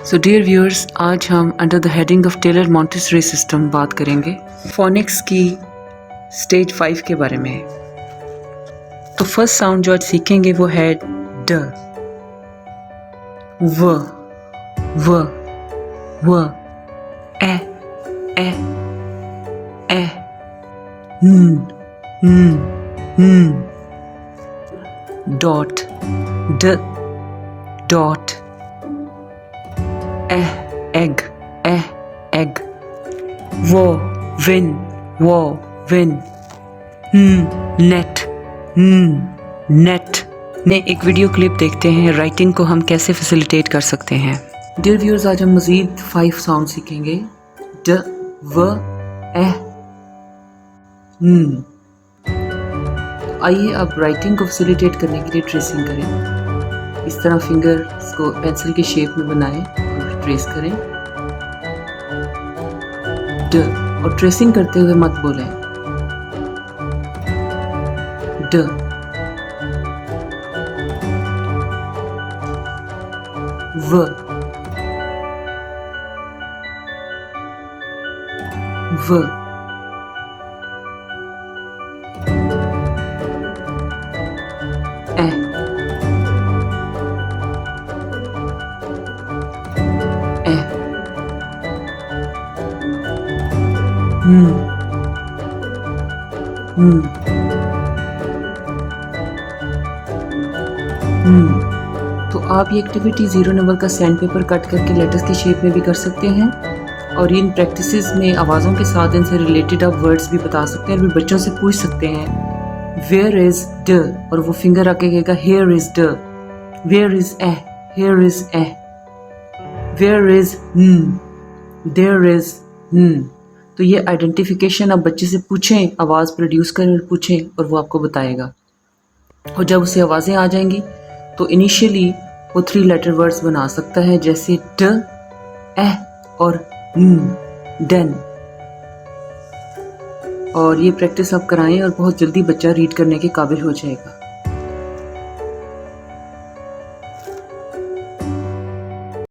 So dear viewers, आज हम under the heading of Taylor Montessori system बात करेंगे फोनिक्स की स्टेज 5 के बारे में। तो फर्स्ट साउंड जो आज सीखेंगे वो है ड, व, ए, डॉट, ड, डॉट, egg, egg, वो, win, net, net। ने एक वीडियो क्लिप देखते हैं राइटिंग को हम कैसे फैसिलिटेट कर सकते हैं। डियर व्यूअर्स, आज हम मज़ीद 5 साउंड सीखेंगे ड, व, आइए अब राइटिंग को फैसिलिटेट करने के लिए ट्रेसिंग करें। इस तरह फिंगर्स को पेंसिल की शेप में बनाएं और ट्रेस करें ड, और ट्रेसिंग करते हुए मत बोलें ड, व, ए, तो आप ये एक्टिविटी 0 नंबर का सैंड पेपर कट करके लेटर्स की शेप में भी कर सकते हैं, और इन प्रैक्टिसेस में आवाज़ों के साथ इनसे रिलेटेड आप वर्ड्स भी बता सकते हैं और भी बच्चों से पूछ सकते हैं वेयर इज़ ड, और वो फिंगर आके कहेगा here is the, where is a, here is a, where is there is. तो ये आइडेंटिफिकेशन आप बच्चे से पूछें, आवाज़ प्रोड्यूस करें और पूछें और वो आपको बताएगा। और जब उसे आवाज़ें आ जाएंगी तो इनिशियली वो 3 लेटर वर्ड्स बना सकता है, जैसे ड, ए और देन। और ये प्रैक्टिस आप कराएं और बहुत जल्दी बच्चा रीड करने के काबिल हो जाएगा।